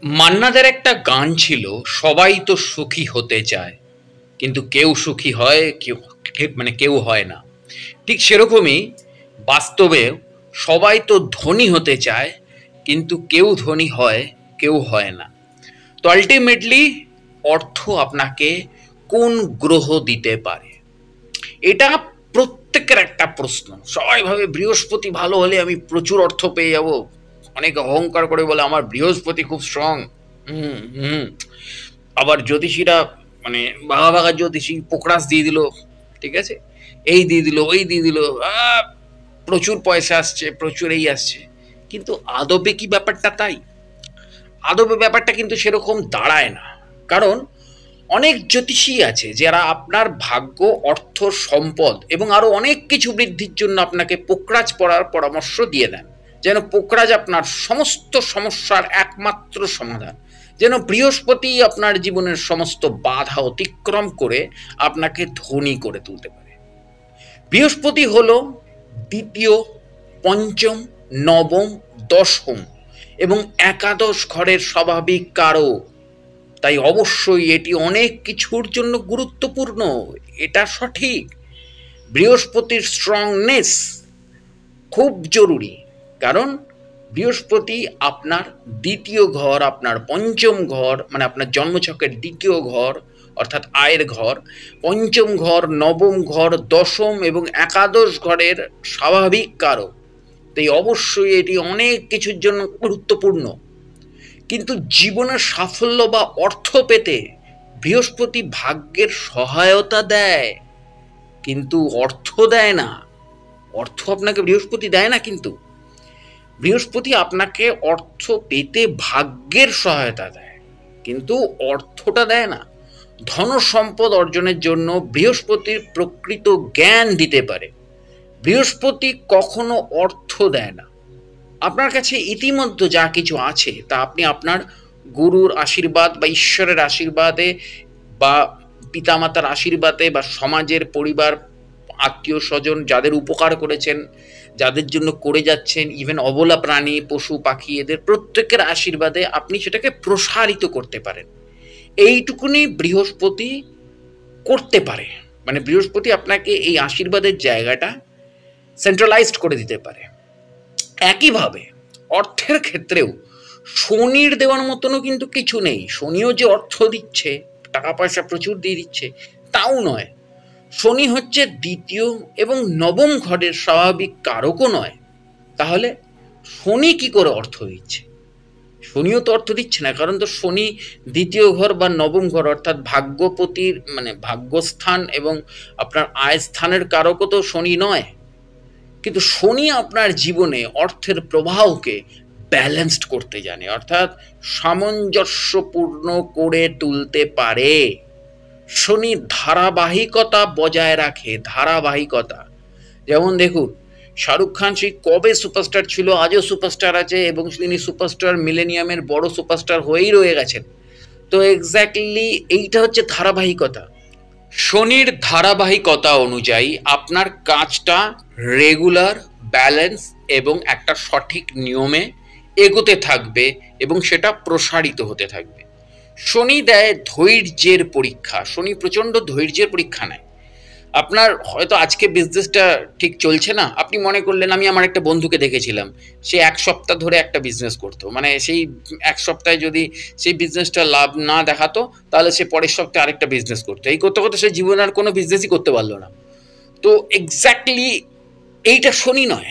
মান্নাদের একটা গান ছিল, সবাই তো সুখী হতে চায় কিন্তু কেউ সুখী হয়, কেউ কেউ হয় না। ঠিক সেরকমই বাস্তবে সবাই তো ধনী হতে চায় কিন্তু কেউ ধনী হয়, কেউ হয় না। তো আলটিমেটলি অর্থ আপনাকে কোন গ্রহ দিতে পারে, এটা প্রত্যেকের একটা প্রশ্ন। সবাই ভাবে বৃহস্পতি ভালো হলে আমি প্রচুর অর্থ পেয়ে যাব। অনেকে অহংকার করে বলে আমার বৃহস্পতি খুব স্ট্রং। হুম হুম আবার জ্যোতিষীরা মানে ভাগা ভাগা জ্যোতিষী পোকরাস দিয়ে দিল, ঠিক আছে, এই দিয়ে দিল ওই দিয়ে দিল, প্রচুর পয়সা আসছে, প্রচুর এই আসছে। কিন্তু আদবে কি ব্যাপারটা তাই? আদবে ব্যাপারটা কিন্তু সেরকম দাঁড়ায় না। কারণ অনেক জ্যোতিষী আছে যারা আপনার ভাগ্য, অর্থ, সম্পদ এবং আরো অনেক কিছু বৃদ্ধির জন্য আপনাকে পোকরাজ পড়ার পরামর্শ দিয়ে দেন, যেন পোকরাজ আপনার সমস্ত সমস্যার একমাত্র সমাধান, যেন বৃহস্পতি আপনার জীবনের সমস্ত বাধা অতিক্রম করে আপনাকে ধনী করে তুলতে পারে। বৃহস্পতি হলো দ্বিতীয়, পঞ্চম, নবম, দশম এবং একাদশ ঘরের স্বাভাবিক কারক। তাই অবশ্যই এটি অনেক কিছুর জন্য গুরুত্বপূর্ণ, এটা সঠিক। বৃহস্পতির স্ট্রংনেস খুব জরুরি, কারণ বৃহস্পতি আপনার দ্বিতীয় ঘর, আপনার পঞ্চম ঘর মানে আপনার জন্মছকের দ্বিতীয় ঘর অর্থাৎ আয়ের ঘর, পঞ্চম ঘর, নবম ঘর, দশম এবং একাদশ ঘরের স্বাভাবিক কারক। তাই অবশ্যই এটি অনেক কিছুর জন্য গুরুত্বপূর্ণ। কিন্তু জীবনের সাফল্য বা অর্থ পেতে বৃহস্পতি ভাগ্যের সহায়তা দেয়, কিন্তু অর্থ দেয় না। অর্থ আপনাকে বৃহস্পতি দেয় না, কিন্তু বৃহস্পতি আপনাকে অর্থ পেতে ভাগ্যের সহায়তা দেয়, কিন্তু অর্থটা দেয় না। ধন সম্পদ অর্জনের জন্য বৃহস্পতির প্রকৃত জ্ঞান দিতে পারে, বৃহস্পতি কখনো অর্থ দেয় না। আপনার কাছে ইতিমধ্যে যা কিছু আছে তা আপনি আপনার গুরুর আশীর্বাদ বা ঈশ্বরের আশীর্বাদে বা পিতামাতার আশীর্বাদে বা সমাজের, পরিবার, আত্মীয় স্বজন যাদের উপকার করেছেন, যাদের জন্য করে যাচ্ছেন, ইভেন অবলা প্রাণী, পশু পাখি, এদের প্রত্যেকের আশীর্বাদে আপনি সেটাকে প্রসারিত করতে পারেন। এইটুকুনি বৃহস্পতি করতে পারে, মানে বৃহস্পতি আপনাকে এই আশীর্বাদের জায়গাটা সেন্ট্রালাইজড করে দিতে পারে। একইভাবে অর্থের ক্ষেত্রেও শনির দেওয়ার মতনও কিন্তু কিছু নেই। শনিও যে অর্থ দিচ্ছে, টাকা পয়সা প্রচুর দিয়ে দিচ্ছে, তাও নয়। শনি হচ্ছে দ্বিতীয় এবং নবম ঘরের স্বাভাবিক কারকও নয়। তাহলে শনি কি করে অর্থ দিচ্ছে? শনিও তো অর্থ দিচ্ছে না, কারণ তো শনি দ্বিতীয় ঘর বা নবম ঘর অর্থাৎ ভাগ্যপতির মানে ভাগ্যস্থান এবং আপনার আয় স্থানের কারকও তো শনি নয়। কিন্তু শনি আপনার জীবনে অর্থের প্রবাহকে ব্যালেন্সড করতে জানে, অর্থাৎ সামঞ্জস্যপূর্ণ করে তুলতে পারে। শনি ধারাবাহিকতা বজায় রাখে, ধারাবাহিকতা। যেমন দেখুন, শাহরুখ খান সেই কবে সুপারস্টার ছিল, আজও সুপারস্টার আছে এবং তিনি সুপারস্টার, মিলেনিয়ামের বড় সুপারস্টার হয়েই রয়ে গেছেন। তো এক্স্যাক্টলি এইটা হচ্ছে ধারাবাহিকতা। শনির ধারাবাহিকতা অনুযায়ী আপনার কাজটা রেগুলার, ব্যালেন্স এবং একটা সঠিক নিয়মে এগোতে থাকবে এবং সেটা প্রসারিত হতে থাকবে। শনি দেয় ধৈর্যের পরীক্ষা, শনি প্রচণ্ড ধৈর্যের পরীক্ষা নেয়। আপনার হয়তো আজকে বিজনেসটা ঠিক চলছে না, আপনি মনে করলেন, আমি আমার একটা বন্ধুকে দেখেছিলাম, সে 1 সপ্তাহ ধরে একটা বিজনেস করতো, মানে সেই 1 সপ্তাহে যদি সেই বিজনেসটা লাভ না দেখাতো তাহলে সে পরের সপ্তাহে আরেকটা বিজনেস করতো, এই করতে করতে সে জীবনে আর কোনো বিজনেসই করতে পারলো না। তো এক্স্যাক্টলি এইটা শনি নয়।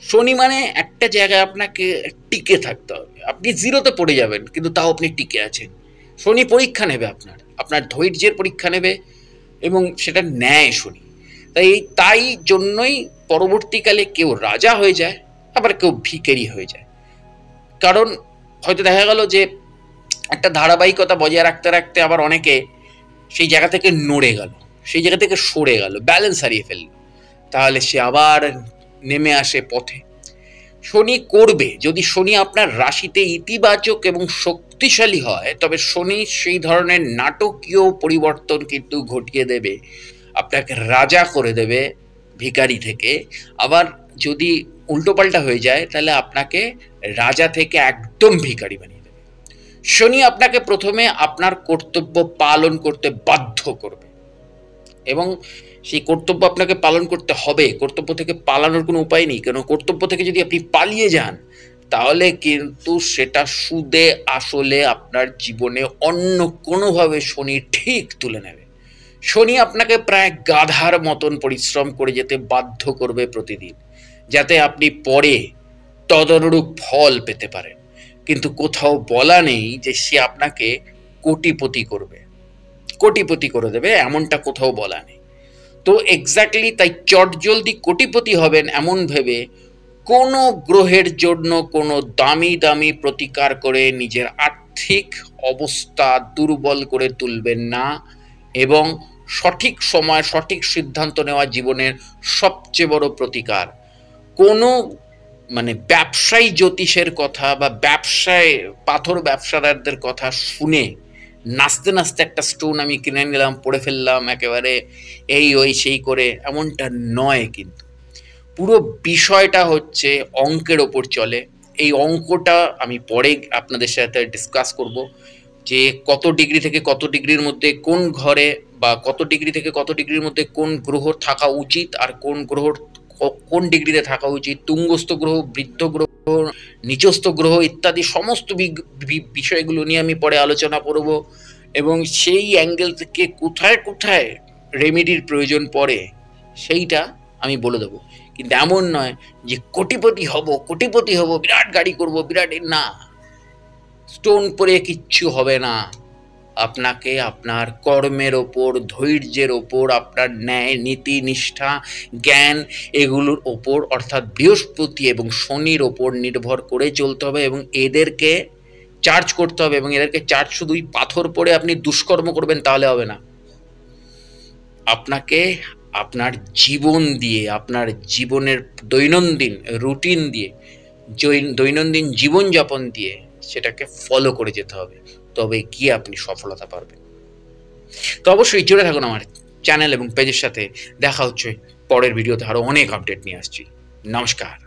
শনি মানে একটা জায়গায় আপনাকে টিকে থাকতে হবে, আপনি জিরোতে পড়ে যাবেন কিন্তু তাও আপনি টিকে আছেন। শনি পরীক্ষা নেবে, আপনার আপনার ধৈর্যের পরীক্ষা নেবে এবং সেটা নেয় শনি। তাই জন্যই পরবর্তীকালে কেউ রাজা হয়ে যায়, আবার কেউ ভিখারি হয়ে যায়। কারণ হয়তো দেখা গেল যে একটা ধারাবাহিকতা বজায় রাখতে রাখতে আবার অনেকে সেই জায়গা থেকে নড়ে গেল, সেই জায়গা থেকে সরে গেল, ব্যালেন্স হারিয়ে ফেলল, তাহলে সে আবার নেমে আসে পথে। শনি করবে, যদি শনি আপনার রাশিতে ইতিবাচক এবং শক্তিশালী হয় তবে শনি সেই ধরনের নাটকীয় পরিবর্তন কিন্তু ঘটিয়ে দেবে, আপনাকে রাজা করে দেবে ভিখারি থেকে। আবার যদি উল্টোপাল্টা হয়ে যায় তাহলে আপনাকে রাজা থেকে একদম ভিখারি বানিয়ে দেবে। শনি আপনাকে প্রথমে আপনার কর্তব্য পালন করতে বাধ্য করবে এবং সেই কর্তব্য আপনাকে পালন করতে হবে। কর্তব্য থেকে পালানোর কোনো উপায় নেই, কেন কর্তব্য থেকে যদি আপনি পালিয়ে যান তাহলে কিন্তু সেটা সুদে আসলে আপনার জীবনে অন্য কোনোভাবে শনি ঠিক তুলে নেবে। শনি আপনাকে প্রায় গাধার মতন পরিশ্রম করে যেতে বাধ্য করবে প্রতিদিন, যাতে আপনি পরে তদনুরূপ ফল পেতে পারেন। কিন্তু কোথাও বলা নেই যে সে আপনাকে কোটিপতি করবে, কোটিপতি করে দেবে, এমনটা কোথাও বলা নেই। তো এক্স্যাক্টলি তাই চটজলদি কোটিপতি হবেন এমন ভেবে কোনো গ্রহের জন্য কোনো দামি দামি প্রতিকার করে নিজের আর্থিক অবস্থা দুর্বল করে তুলবেন না। এবং সঠিক সময় সঠিক সিদ্ধান্ত নেওয়া জীবনের সবচেয়ে বড় প্রতিকার। কোনো ব্যবসায়ী জ্যোতিষের কথা বা ব্যবসায় পাথর ব্যবসাদারদের কথা শুনে নাচতে নাচতে একটা স্টোন আমি কিনে নিলাম, পড়ে ফেললাম একেবারে এই ওই সেই করে, এমনটা নয়। কিন্তু পুরো বিষয়টা হচ্ছে অঙ্কের ওপর চলে। এই অঙ্কটা আমি পরে আপনাদের সাথে ডিসকাস করব, যে কত ডিগ্রি থেকে কত ডিগ্রির মধ্যে কোন ঘরে বা কত ডিগ্রি থেকে কত ডিগ্রির মধ্যে কোন গ্রহ থাকা উচিত আর কোন গ্রহ কোন ডিগ্রিতে থাকা উচিত, তুঙ্গস্থ গ্রহ, বৃদ্ধ গ্রহ, নিচস্থ গ্রহ ইত্যাদি সমস্ত বিষয়গুলো নিয়ে আমি পরে আলোচনা করব। এবং সেই অ্যাঙ্গেল থেকে কোথায় কোথায় রেমেডির প্রয়োজন পড়ে সেইটা আমি বলে দেবো। কিন্তু এমন নয় যে কোটিপতি হব, বিরাট গাড়ি করব, বিরাট, না, স্টোন পরে কিচ্ছু হবে না। আপনাকে আপনার কর্মের ওপর, ধৈর্যের ওপর, আপনার ন্যায় নীতি নিষ্ঠা জ্ঞান এগুলোর ওপর, অর্থাৎ বৃহস্পতি এবং শনির ওপর নির্ভর করে চলতে হবে এবং এদেরকে চার্জ করতে হবে। এবং এদেরকে চার্জ শুধুই পাথর পড়ে আপনি দুষ্কর্ম করবেন তাহলে হবে না। আপনাকে আপনার জীবন দিয়ে, আপনার জীবনের দৈনন্দিন রুটিন দিয়ে, দৈনন্দিন জীবনযাপন দিয়ে সেটাকে ফলো করে যেতে হবে, তবে গিয়ে আপনি সফলতা পাবেন। তো অবশ্যই জুড়ে থাকুন আমার চ্যানেল এবং পেজের সাথে। দেখা হচ্ছে পরের ভিডিওতে, আরও অনেক আপডেট নিয়ে আসছি। নমস্কার।